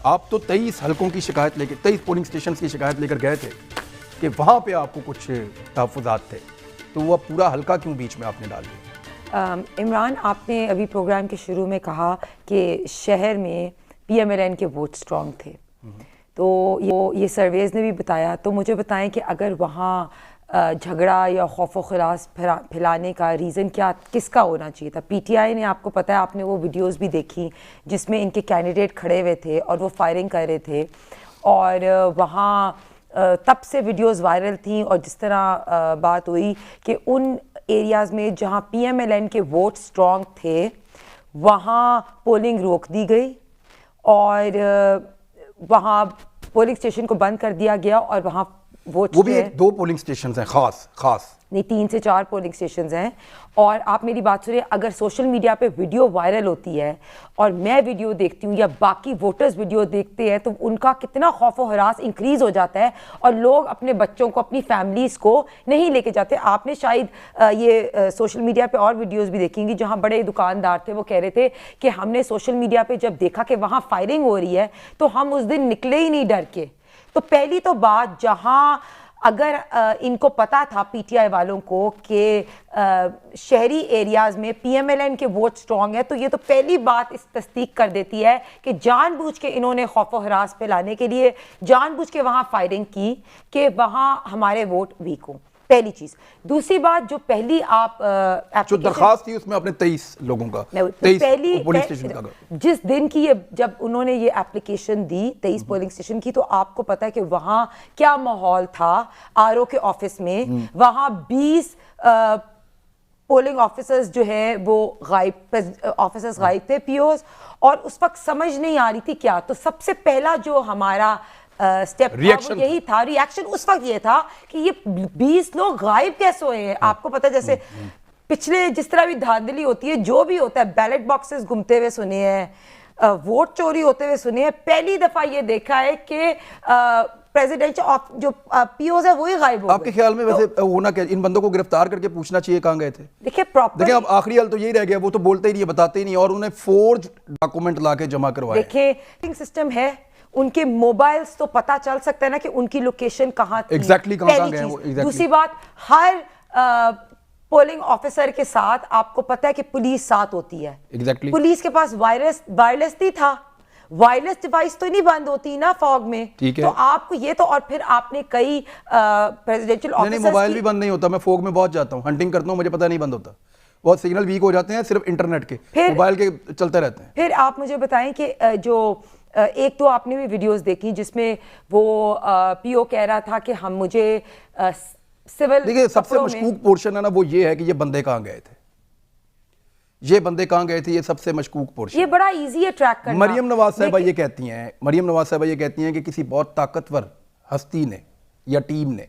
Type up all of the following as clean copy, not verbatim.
आप तो 23 हलकों की शिकायत लेकर 23 पोलिंग स्टेशन की शिकायत लेकर गए थे कि वहाँ पे आपको कुछ तहफ़्फ़ुज़ात थे, तो वह पूरा हलका क्यों बीच में आपने डाल दिया? इमरान, आपने अभी प्रोग्राम के शुरू में कहा कि शहर में PMLN के वोट स्ट्रॉन्ग थे, तो ये सर्वेज़ ने भी बताया। तो मुझे बताएं कि अगर वहाँ झगड़ा या खौफ व खिलास फैलाने का रीज़न क्या किसका होना चाहिए था? PTI ने, आपको पता है, आपने वो वीडियोस भी देखी जिसमें इनके कैंडिडेट खड़े हुए थे और वो फायरिंग कर रहे थे, और वहाँ तब से वीडियोस वायरल थी। और जिस तरह बात हुई कि उन एरियाज़ में जहाँ PMLN के वोट स्ट्रॉन्ग थे वहाँ पोलिंग रोक दी गई और वहाँ पोलिंग स्टेशन को बंद कर दिया गया और वहाँ वोट, वो भी 1-2 पोलिंग स्टेशन हैं खास नहीं, 3 से 4 पोलिंग स्टेशंस हैं। और आप मेरी बात सुनिए, अगर सोशल मीडिया पे वीडियो वायरल होती है और मैं वीडियो देखती हूँ या बाकी वोटर्स वीडियो देखते हैं तो उनका कितना खौफ व हरास इंक्रीज़ हो जाता है और लोग अपने बच्चों को, अपनी फैमिलीज़ को नहीं लेके जाते। आपने शायद ये सोशल मीडिया पे और वीडियोज़ भी देखेंगी जहाँ बड़े दुकानदार थे, वो कह रहे थे कि हमने सोशल मीडिया पर जब देखा कि वहाँ फायरिंग हो रही है तो हम उस दिन निकले ही नहीं डर के। तो पहली तो बात, जहाँ अगर इनको पता था PTI वालों को कि शहरी एरियाज़ में PMLN के वोट स्ट्रॉन्ग है, तो ये तो पहली बात इस तस्दीक कर देती है कि जानबूझ के इन्होंने खौफ व हरास फैलाने के लिए जानबूझ के वहाँ फायरिंग की कि वहाँ हमारे वोट वीक हों, पहली चीज़। दूसरी बात, जो पहली आप जो दरखास्त थी उसमें अपने 23 लोगों का, 23 पोलिंग स्टेशन का, जिस दिन की ये, जब उन्होंने ये एप्लीकेशन दी 23 पोलिंग स्टेशन की, तो आपको पता है कि वहाँ क्या माहौल था। RO के ऑफिस में वहाँ 20 पोलिंग ऑफिसर्स जो है वो ऑफिसर्स गायब थे, POs, और उस वक्त समझ नहीं आ रही थी क्या। तो सबसे पहला जो हमारा स्टेप यही था, रिएक्शन उस वक्त ये था कि ये 20 लोग गायब कैसे हुए हैं। आपको पता है, जैसे पिछले जिस तरह भी धांधली होती है, जो भी होता है, बैलेट बॉक्सेस घूमते हुए सुने हैं, वोट चोरी होते हुए सुने हैं, पहली दफा ये देखा है कि प्रेसिडेंशियल जो POs है वही गायब हो गए। आपके ख्याल में वैसे होना क्या, इन बंदों को गिरफ्तार करके पूछना चाहिए कहाँ गए थे? देखिए अब आखिरी हाल तो यही रह गया, वो तो बोलते ही नहीं, बताते ही नहीं, और उन्हें फोर्ज डॉक्यूमेंट लाके जमा करवाए। देखिए सिस्टम है, उनके मोबाइल्स तो पता चल सकता है ना कि उनकी लोकेशन कहाँ थी, एग्जैक्टली कहाँ गए। दूसरी बात, हर पोलिंग ऑफिसर के साथ आपको पता है कि पुलिस साथ होती है। पुलिस के पास वायरलेस नहीं था, वायरलेस डिवाइस तो नहीं बंद होती ना फॉग में, तो आपको ये तो, और फिर आपने कई प्रेसिडेंशियल ऑफिसर्स, मोबाइल भी बंद नहीं होता, मैं फॉग में बहुत जाता हूँ, हंटिंग करता हूँ, मुझे पता नहीं बंद होता, बहुत सिग्नल वीक हो जाते हैं, सिर्फ इंटरनेट के, मोबाइल के चलते रहते हैं। फिर आप मुझे बताएं कि जो एक तो आपने भी वीडियोस देखी जिसमें वो PO कह रहा था कि हम मुझे सिविल, देखिए सबसे मशकूक पोर्शन है ना, वो ये है कि ये बंदे कहाँ गए थे, ये बंदे कहाँ गए थे, ये सबसे मशकूक पोर्शन। ये बड़ा इजी है ट्रैक करना। मरियम नवाज साहिबा ये कहती हैं कि किसी बहुत ताकतवर हस्ती ने या टीम ने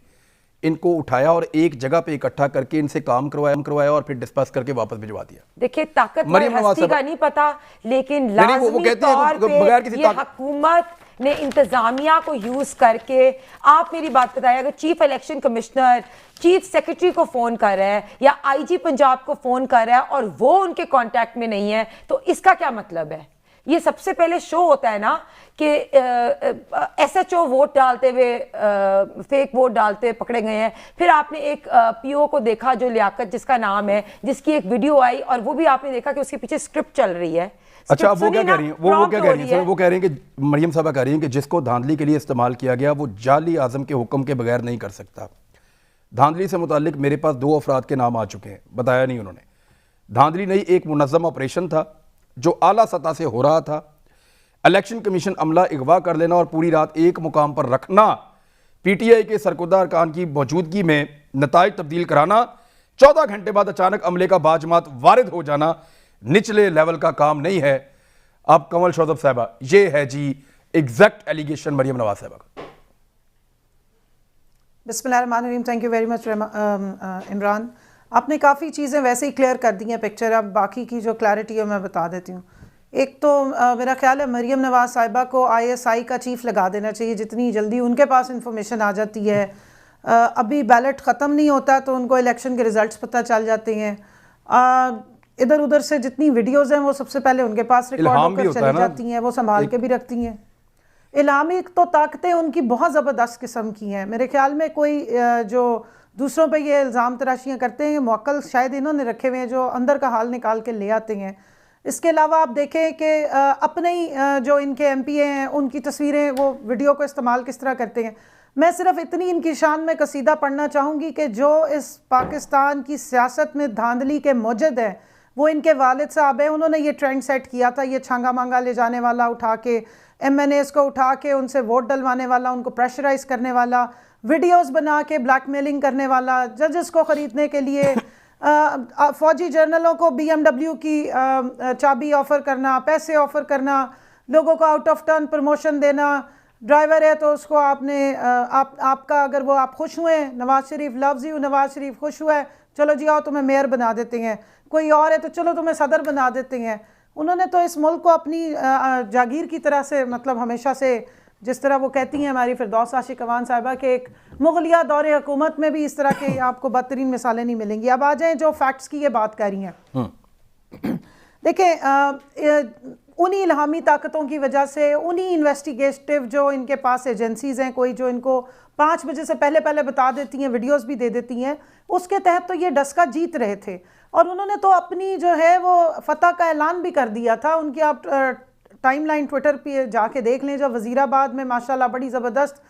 इनको उठाया और एक जगह पे इकट्ठा करके इनसे काम करवाया और फिर डिस्पर्स करके वापस भिजवा दिया। देखिए ताकतवर हस्ती का नहीं पता, लेकिन लाज़मी तौर पे ये हुकूमत ने इंतजामिया को यूज करके, आप मेरी बात बताइए, अगर chief election commissioner chief secretary को फोन कर रहा है या IG पंजाब को फोन कर रहा है और वो उनके कांटेक्ट में नहीं है, तो इसका क्या मतलब है? ये सबसे पहले शो होता है ना कि SHO वोट डालते हुए, फेक वोट डालते हुए पकड़े गए हैं। फिर आपने एक PO को देखा जो लियाकत जिसका नाम है, जिसकी एक वीडियो आई और वो भी आपने देखा कि उसके पीछे स्क्रिप्ट चल रही है। अच्छा, वो क्या कह रही हैं, वो क्या कह रही हैं? वो कह रही हैं कि मरियम साहबा कह रही हैं कि जिसको धांधली के लिए इस्तेमाल किया गया वो जाली आजम के हुक्म के बगैर नहीं कर सकता। धांधली से मुतालिक मेरे पास 2 अफराद के नाम आ चुके हैं, बताया नहीं उन्होंने। धांधली नहीं, एक मुनज़्ज़म ऑपरेशन था जो आला सतह से हो रहा था। इलेक्शन कमीशन अमला अगवा कर लेना और पूरी रात एक मुकाम पर रखना, PTI के सरकुर्दा अरकान की मौजूदगी में नताइज तब्दील कराना, 14 घंटे बाद अचानक अमले का बाजमात वारिद हो जाना निचले लेवल का काम नहीं है। अब कंवल शोजब साहबा, ये है जी एग्जैक्ट एलिगेशन मरियम नवाज साहबा का। बिस्मिल्लाहिर्रहमानिर्रहीम, thank you very much Imran. आपने काफ़ी चीज़ें वैसे ही क्लियर कर दी हैं पिक्चर, अब बाकी की जो क्लैरिटी है मैं बता देती हूँ। एक तो मेरा ख्याल है मरियम नवाज साहिबा को ISI का चीफ लगा देना चाहिए, जितनी जल्दी उनके पास इंफॉर्मेशन आ जाती है। अभी बैलेट ख़त्म नहीं होता तो उनको इलेक्शन के रिजल्ट्स पता चल जाते हैं। इधर उधर से जितनी वीडियोज़ हैं वो सबसे पहले उनके पास रिकॉर्ड होकर चली जाती हैं, वो संभाल के भी रखती हैं। इलामी तो ताकतें उनकी बहुत ज़बरदस्त किस्म की हैं। मेरे ख्याल में कोई जो दूसरों पे ये इल्ज़ाम तराशियाँ करते हैं, मौक्कल शायद इन्होंने रखे हुए हैं जो अंदर का हाल निकाल के ले आते हैं। इसके अलावा आप देखें कि अपने ही जो इनके एमपी हैं उनकी तस्वीरें, वो वीडियो को इस्तेमाल किस तरह करते हैं। मैं सिर्फ इतनी इनकी शान में कसीदा पढ़ना चाहूँगी कि जो इस पाकिस्तान की सियासत में धांधली के मौजद हैं वो इनके वालिद साहब हैं। उन्होंने ये ट्रेंड सेट किया था, ये छांगा मांगा ले जाने वाला, उठा के MNAs को उठा के उनसे वोट डलवाने वाला, उनको प्रेशराइज करने वाला, वीडियोस बना के ब्लैकमेलिंग करने वाला, जजेस को ख़रीदने के लिए फौजी जर्नलों को BMW की चाबी ऑफ़र करना, पैसे ऑफ़र करना, लोगों को आउट ऑफ टर्न प्रमोशन देना। ड्राइवर है तो उसको आपने आपका अगर वो आप खुश हुए, नवाज शरीफ लव्स यू, नवाज शरीफ खुश हुआ है, चलो जी आओ तुम्हें मेयर बना देते हैं। कोई और है तो चलो तुम्हें सदर बना देते हैं। उन्होंने तो इस मुल्क को अपनी जागीर की तरह से, मतलब हमेशा से, जिस तरह वो कहती हैं हमारी फिरदौस आशिक अवान साहिबा के एक मुगलिया दौरे हुकूमत में भी इस तरह के आपको बदतरीन मिसालें नहीं मिलेंगी। अब आ जाएं जो फैक्ट्स की ये बात कर रही हैं। देखें, उन्हीं इल्हामी ताकतों की वजह से, उन्हीं इन्वेस्टिगेटिव जो इनके पास एजेंसीज हैं, कोई जो इनको 5 बजे से पहले पहले बता देती हैं, वीडियोस भी दे देती हैं, उसके तहत तो ये डस्का जीत रहे थे। और उन्होंने तो अपनी जो है वो फतह का ऐलान भी कर दिया था। उनकी आप टाइमलाइन ट्विटर पे जाके देख लें, जो वज़ीराबाद में माशाल्लाह बड़ी ज़बरदस्त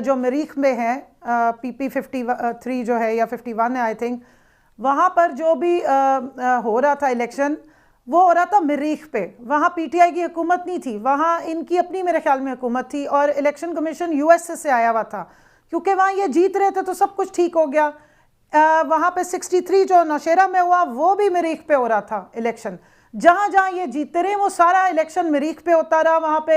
जो मरीख में है, PP 53 जो है या 51 है आई थिंक, वहाँ पर जो भी हो रहा था इलेक्शन, वो हो रहा था मरीख पे। वहाँ PTI की हुकूमत नहीं थी, वहाँ इनकी अपनी मेरे ख्याल में हुकूमत थी और इलेक्शन कमीशन US से आया हुआ था। क्योंकि वहाँ ये जीत रहे थे तो सब कुछ ठीक हो गया। वहाँ पे 63 जो नौशेरा में हुआ वो भी मरीख पे हो रहा था इलेक्शन। जहाँ जहाँ ये जीतते रहे वो सारा इलेक्शन मरीख पे होता रहा। वहाँ पे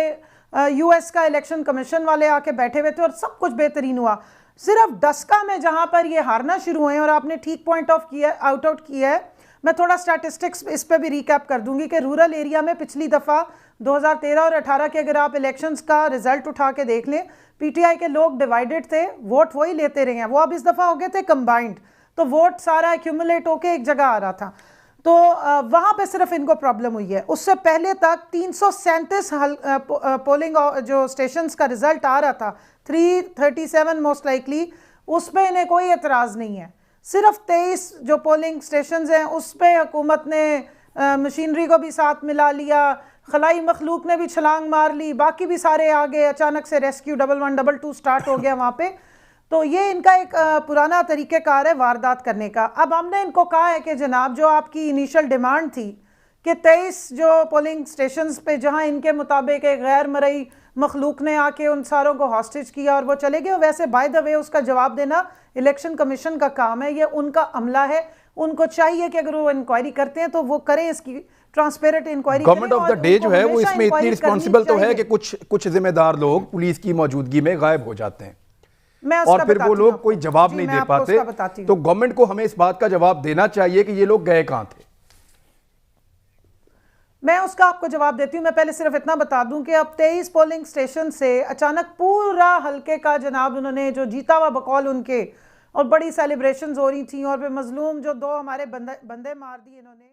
US का इलेक्शन कमीशन वाले आके बैठे हुए थे और सब कुछ बेहतरीन हुआ। सिर्फ डस्का में जहाँ पर ये हारना शुरू हुए, और आपने ठीक पॉइंट ऑफ किया, आउट किया है। मैं थोड़ा स्टैटिस्टिक्स इस पे भी रिकैप कर दूंगी कि रूरल एरिया में पिछली दफ़ा 2013 और 18 के अगर आप इलेक्शंस का रिजल्ट उठा के देख लें, PTI के लोग डिवाइडेड थे, वोट वही लेते रहे हैं। वो अब इस दफ़ा हो गए थे कंबाइंड, तो वोट सारा एक्यूमुलेट होके एक जगह आ रहा था। तो वहाँ पे सिर्फ इनको प्रॉब्लम हुई है। उससे पहले तक 337 पोलिंग जो स्टेशंस का रिजल्ट आ रहा था, 337 मोस्ट लाइकली, उस पर इन्हें कोई एतराज़ नहीं है। सिर्फ 23 जो पोलिंग स्टेशंस हैं उस पर हुकूमत ने मशीनरी को भी साथ मिला लिया, खलाई मखलूक ने भी छलांग मार ली, बाकी भी सारे आ गए। अचानक से रेस्क्यू 11 22 स्टार्ट हो गया वहाँ पे। तो ये इनका एक पुराना तरीक़ेकार है वारदात करने का। अब हमने इनको कहा है कि जनाब, जो आपकी इनिशियल डिमांड थी कि 23 जो पोलिंग स्टेशंस पे जहाँ इनके मुताबिक एक गैर मरई मखलूक ने आके उन सारों को हॉस्टेज किया और वो चले गए, वैसे बाय द वे उसका जवाब देना इलेक्शन कमीशन का काम है, ये उनका अमला है। उनको चाहिए कि अगर वो इंक्वायरी करते हैं तो वो करें, इसकी transparent inquiry. Government of the day जो है वो इसमें इतनी रिस्पॉन्सिबल तो है कि कुछ जिम्मेदार लोग पुलिस की मौजूदगी में गायब हो जाते हैं और फिर वो लोग कोई जवाब नहीं दे पाते। तो गवर्नमेंट को हमें इस बात का जवाब देना चाहिए कि ये लोग गए कहां थे। मैं उसका आपको जवाब देती हूँ। मैं पहले सिर्फ इतना बता दूं कि अब 23 पोलिंग स्टेशन से अचानक पूरा हल्के का जनाब उन्होंने जो जीता हुआ बकौल उनके, और बड़ी सेलिब्रेशंस हो रही थी, और फिर मजलूम जो 2 हमारे बंदे मार दिए इन्होंने।